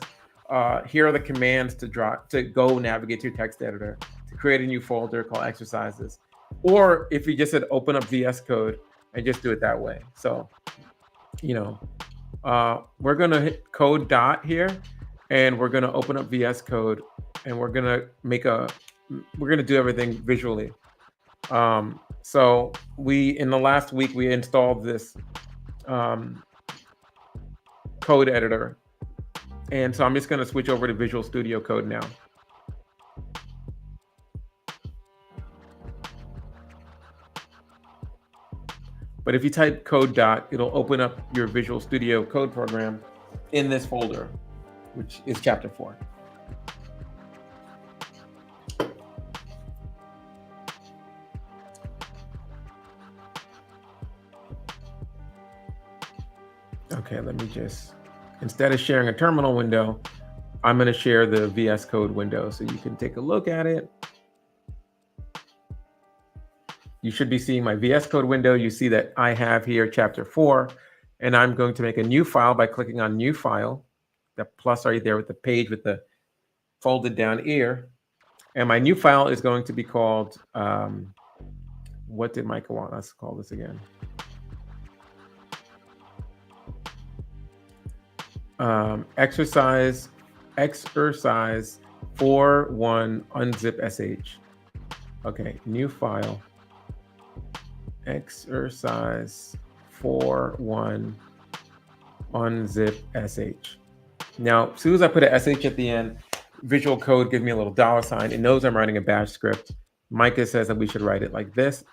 here are the commands to go navigate to your text editor, to create a new folder called exercises. Or if he just said, open up VS Code and just do it that way. So, you know, we're going to hit code dot here, and we're going to open up VS Code, and we're going to do everything visually. So in the last week, we installed this code editor. And so I'm just going to switch over to Visual Studio Code now. But if you type code dot, it'll open up your Visual Studio Code program in this folder, which is chapter 4. Okay, let me just, instead of sharing a terminal window, I'm going to share the VS Code window so you can take a look at it. You should be seeing my VS Code window. You see that I have here chapter 4, and I'm going to make a new file by clicking on new file, that plus right there with the page with the folded down ear. And my new file is going to be called, what did Micah want us to call this again? Exercise 4.1 unzip sh. Okay, new file. Exercise 4.1 unzip sh. Now, as soon as I put a sh at the end, Visual Code gives me a little $sign. It knows I'm writing a bash script. Micah says that we should write it like this.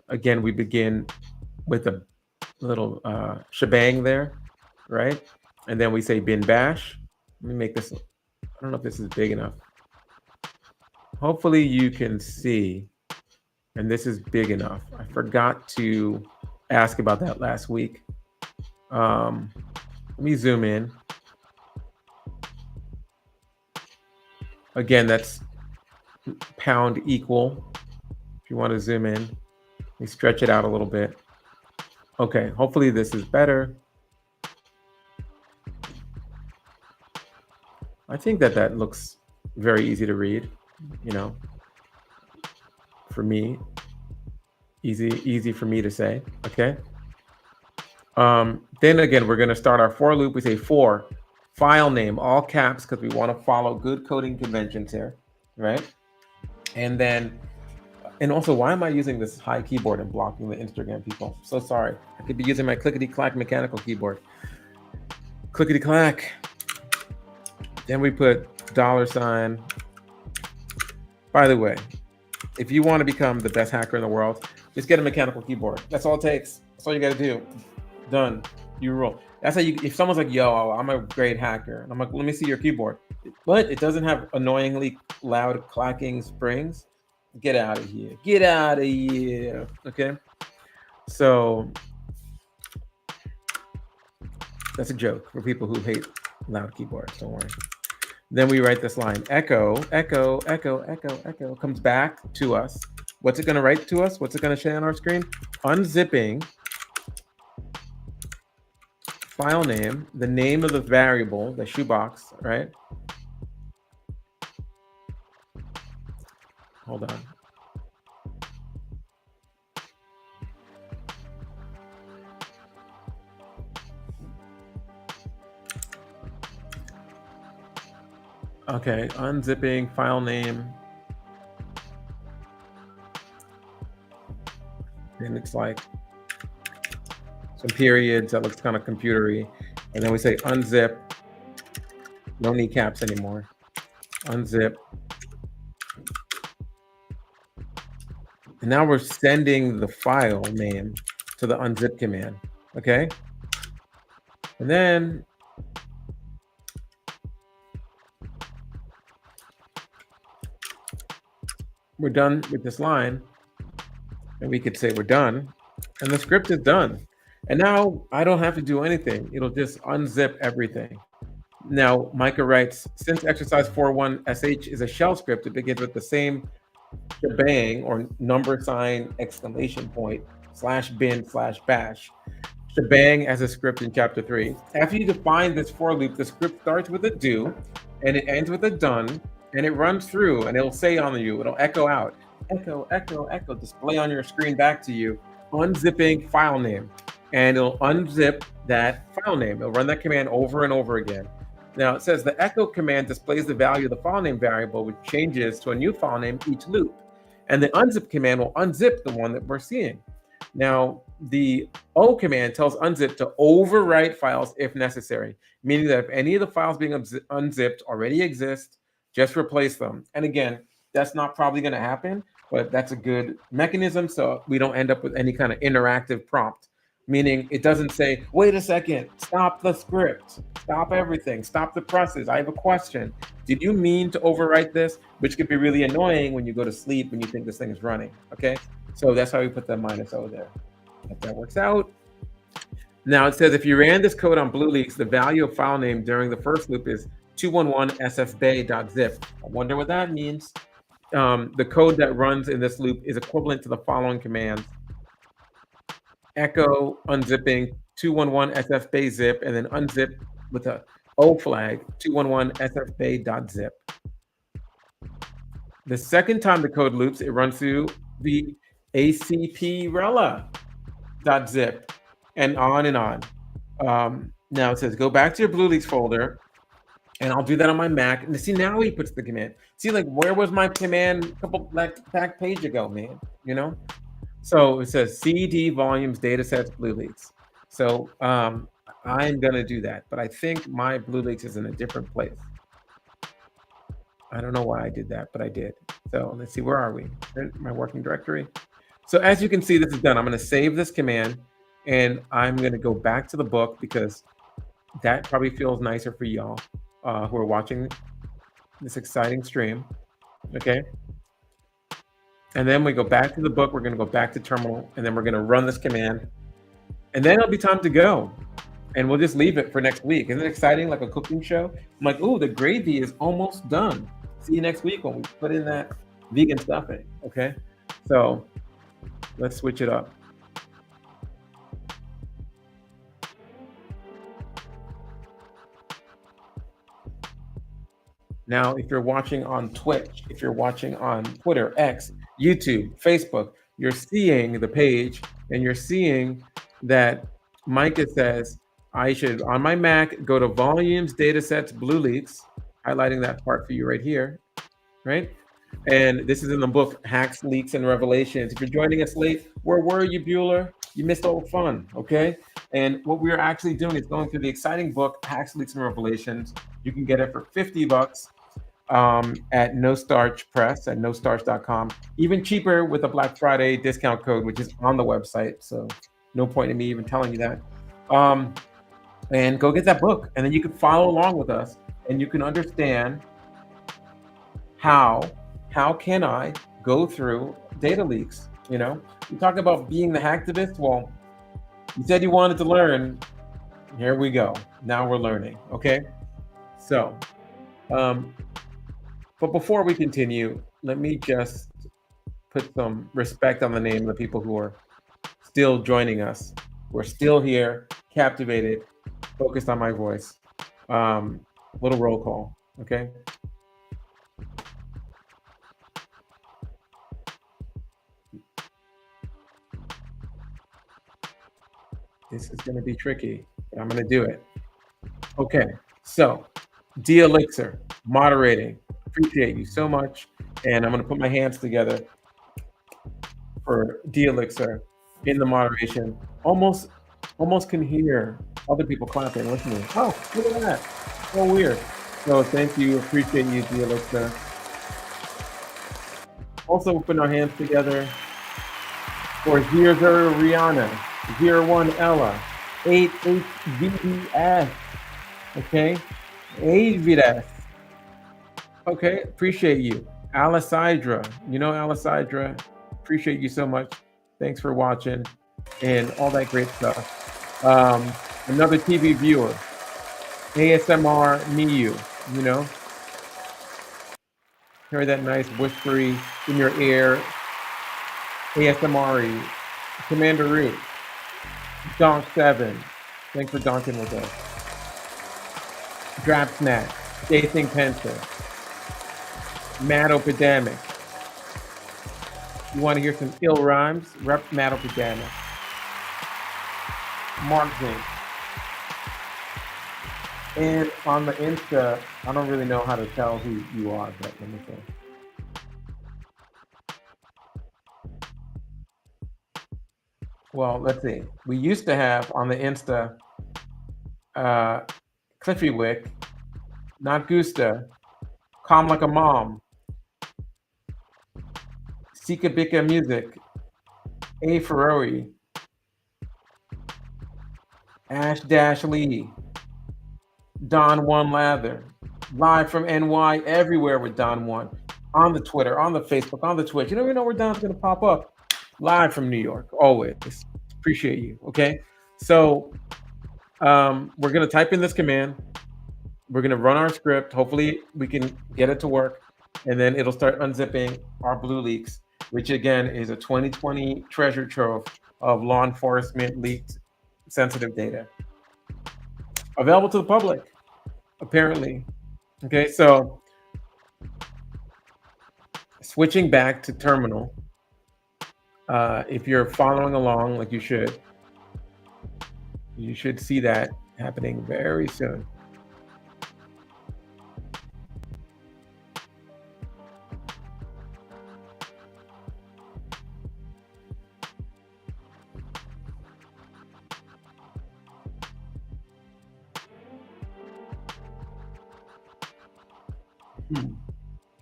Again, we begin with a little shebang there, right? And then we say bin bash. Let me make this, I don't know if this is big enough. Hopefully you can see, and this is big enough. I forgot to ask about that last week. Let me zoom in. Again, that's pound equal. If you want to zoom in, let me stretch it out a little bit. Okay, hopefully this is better. I think that looks very easy to read, you know, for me, easy for me to say, okay? Then again, we're gonna start our for loop. We say for, file name, all caps, because we wanna follow good coding conventions here, right? And then And also, why am I using this high keyboard and blocking the Instagram people? So sorry. I could be using my clickety-clack mechanical keyboard. Clickety-clack. Then we put $. By the way, if you want to become the best hacker in the world, just get a mechanical keyboard. That's all it takes. That's all you got to do. Done. You rule. That's how you, if someone's like, yo, I'm a great hacker. And I'm like, let me see your keyboard. But it doesn't have annoyingly loud clacking springs. Get out of here. Get out of here. Okay. So that's a joke for people who hate loud keyboards. Don't worry. Then we write this line, echo, echo, echo, echo, echo, comes back to us. What's it going to write to us? What's it going to show on our screen? Unzipping file name, the name of the variable, the shoebox, right? Hold on. Okay, unzipping file name. And it's like some periods that looks kind of computery. And then we say unzip. No kneecaps anymore. Unzip. And now we're sending the file name to the unzip command. Okay. And then we're done with this line. And we could say we're done. And the script is done. And now I don't have to do anything. It'll just unzip everything. Now, Micah writes, since exercise 4.1 sh is a shell script, it begins with the same shebang or number sign exclamation point /bin/bash. Shebang as a script in chapter 3. After you define this for loop, the script starts with a do and it ends with a done, and it runs through and it'll say on you, it'll echo out, echo, echo, echo, display on your screen back to you, unzipping file name. And it'll unzip that file name. It'll run that command over and over again. Now it says the echo command displays the value of the file name variable, which changes to a new file name each loop. And the unzip command will unzip the one that we're seeing. Now, the O command tells unzip to overwrite files if necessary, meaning that if any of the files being unzipped already exist, just replace them. And again, that's not probably going to happen, but that's a good mechanism so we don't end up with any kind of interactive prompt, meaning it doesn't say, wait a second, stop the script, stop everything, stop the process. I have a question. Did you mean to overwrite this? Which could be really annoying when you go to sleep and you think this thing is running, okay? So that's how we put the -O there. If that works out. Now it says if you ran this code on BlueLeaks, the value of file name during the first loop is 211sfbay.zip. I wonder what that means. The code that runs in this loop is equivalent to the following commands: echo unzipping 211sfbay zip, and then unzip with a O flag 211sfbay.zip. The second time the code loops, it runs through the acprela.zip and on and on. Now it says go back to your BlueLeaks folder, and I'll do that on my Mac. And see, now he puts the command. See, like, where was my command a couple back page ago, man? You know? So it says CD volumes datasets BlueLeaks. So I'm gonna do that, but I think my BlueLeaks is in a different place. I don't know why I did that, but I did. So let's see, where are we? My working directory. So as you can see, this is done. I'm going to save this command, and I'm going to go back to the book because that probably feels nicer for y'all who are watching this exciting stream. Okay. And then we go back to the book. We're going to go back to terminal, and then we're going to run this command, and then it'll be time to go. And we'll just leave it for next week. Isn't it exciting? Like a cooking show. I'm like, ooh, the gravy is almost done. See you next week when we put in that vegan stuffing. Okay. So let's switch it up. Now, if you're watching on Twitch, if you're watching on Twitter, X, YouTube, Facebook, you're seeing the page and you're seeing that Micah says, I should, on my Mac, go to volumes, datasets, BlueLeaks, highlighting that part for you right here, right? And this is in the book, Hacks, Leaks, and Revelations. If you're joining us late, where were you, Bueller? You missed all the fun, okay? And what we're actually doing is going through the exciting book, Hacks, Leaks, and Revelations. You can get it for $50 at No Starch Press at nostarch.com. Even cheaper with a Black Friday discount code, which is on the website. So no point in me even telling you that. And go get that book, and then you can follow along with us, and you can understand how can I go through data leaks. You know, you talk about being the hacktivist. Well, you said you wanted to learn. Here we go. Now we're learning. Okay, so but before we continue, let me just put some respect on the name of the people who are still joining us. We're still here, captivated, focused on my voice. Little roll call, okay? This is gonna be tricky, but I'm gonna do it. Okay, so D Elixir, moderating. Appreciate you so much. And I'm gonna put my hands together for D Elixir in the moderation. Almost can hear other people clapping. Listening. Oh, look at that. So weird. So thank you. Appreciate you, D Elixir. Also putting our hands together for 00 Rihanna, 01 Ella, 8 HVS. Okay, HVS. Okay, appreciate you. Alicidra, you know Alicidra, appreciate you so much. Thanks for watching and all that great stuff. Another TV viewer, ASMR Miyu, you know. Hear that nice whispery in your ear, ASMR Commander Root, Donk7, thanks for donking with us. Drap Snack, Jason Penta, Matopedamic. You want to hear some ill rhymes? Rep Matopedamic. Mark Zink. And on the Insta, I don't really know how to tell who you are, but let me see. Well, let's see. We used to have on the Insta, Cliffy Wick, Not Gusta, Calm Like a Mom, Sika Bika Music, A Ferrari, Ash Dash Lee, Don One Lather, live from NY, everywhere with Don One, on the Twitter, on the Facebook, on the Twitch. You never know where Don's gonna pop up. Live from New York, always. Appreciate you. Okay, so we're gonna type in this command. We're gonna run our script. Hopefully, we can get it to work, and then it'll start unzipping our BlueLeaks, which again is a 2020 treasure trove of law enforcement leaked sensitive data available to the public, apparently. Okay, so switching back to terminal. If you're following along like you should see that happening very soon.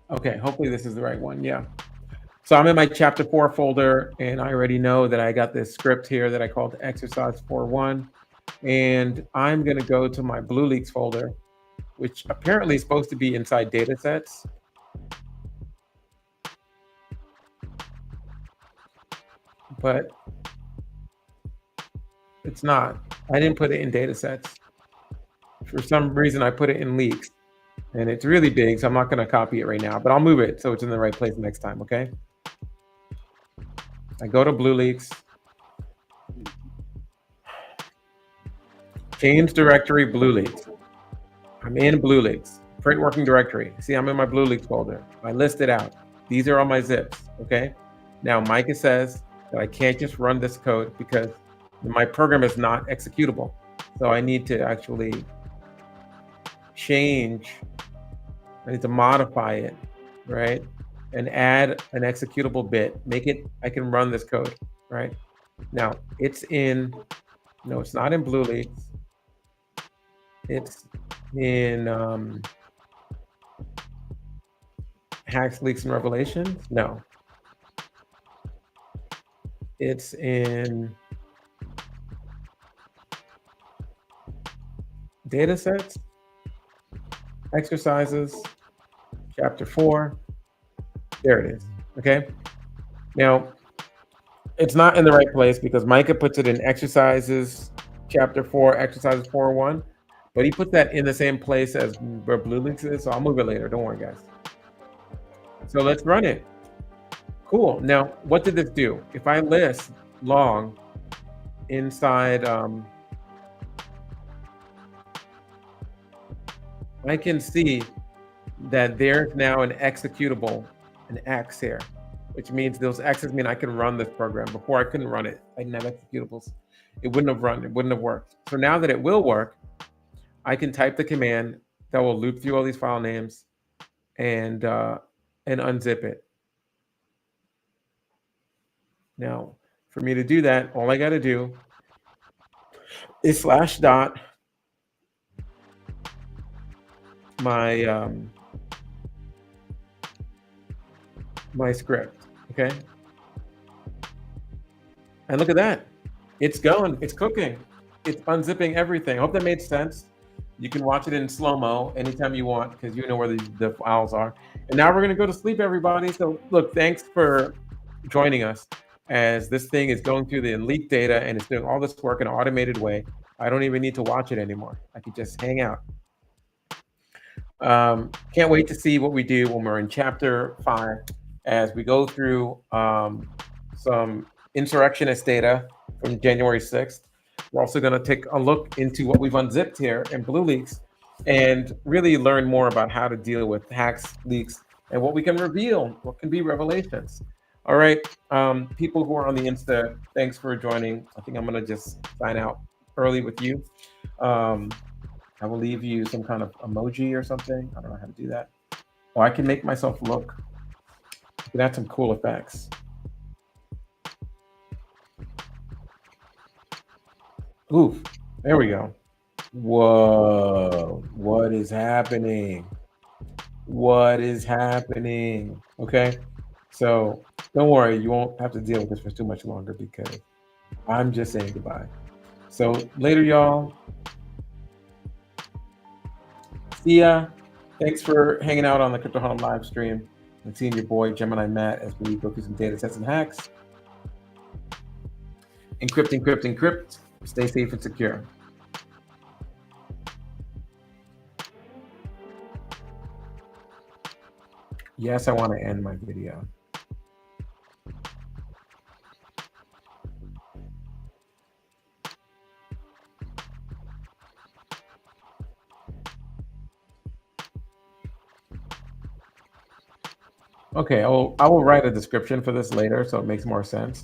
Okay, hopefully this is the right one. Yeah. So I'm in my chapter 4 folder, and I already know that I got this script here that I called exercise 4.1. And I'm going to go to my BlueLeaks folder, which apparently is supposed to be inside datasets. But it's not. I didn't put it in datasets. For some reason, I put it in leaks. And it's really big, so I'm not going to copy it right now. But I'll move it so it's in the right place next time, okay? I go to BlueLeaks. Change directory, BlueLeaks. I'm in BlueLeaks. Print working directory. See, I'm in my BlueLeaks folder. I list it out. These are all my zips, okay? Now, Micah says that I can't just run this code because my program is not executable. So I need to actually change. I need to modify it, right? and add an executable bit, make it, I can run this code, right? Now, it's in, no, it's not in BlueLeaks. It's in Hacks, Leaks, and Revelations? No. It's in Datasets, Exercises, Chapter 4. There it is, okay? Now, it's not in the right place because Micah puts it in Exercises, Chapter 4, Exercises 401, but he put that in the same place as where BlueLeaks is, so I'll move it later. Don't worry, guys. So let's run it. Cool. Now, what did this do? If I list long inside, I can see that there's now an executable, an X here, which means those X's mean I can run this program. Before I couldn't run it. I didn't have executables. It wouldn't have run. It wouldn't have worked. So now that it will work, I can type the command that will loop through all these file names and unzip it. Now, for me to do that, all I got to do is /dot my my script, okay? And look at that. It's going, it's cooking. It's unzipping everything. I hope that made sense. You can watch it in slow-mo anytime you want because you know where the files are. And now we're gonna go to sleep, everybody. So look, thanks for joining us as this thing is going through the leaked data and it's doing all this work in an automated way. I don't even need to watch it anymore. I can just hang out. Can't wait to see what we do when we're in chapter 5 as we go through some insurrectionist data from January 6th. We're also going to take a look into what we've unzipped here in BlueLeaks and really learn more about how to deal with hacks, leaks, and what we can reveal, what can be revelations. All right, people who are on the Insta, thanks for joining. I think I'm going to just sign out early with you. I will leave you some kind of emoji or something. I don't know how to do that. Or I can make myself look. I can add some cool effects. Oof, there we go. Whoa, what is happening? What is happening? Okay, so don't worry, you won't have to deal with this for too much longer because I'm just saying goodbye. So later, y'all. See ya. Thanks for hanging out on the Crypto Home live stream and seeing your boy Gemini Matt as we go through some data sets and hacks. Encrypt, encrypt, encrypt. Stay safe and secure. Yes, I want to end my video. Okay, I will write a description for this later so it makes more sense.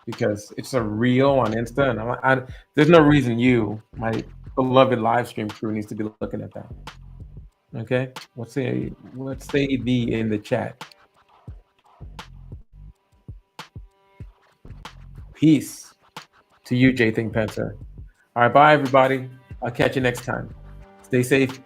Because it's a reel on Insta, and there's no reason you, my beloved live stream crew, needs to be looking at that. Okay, let's say the in the chat. Peace to you, J Think Pencer. All right, bye everybody. I'll catch you next time. Stay safe.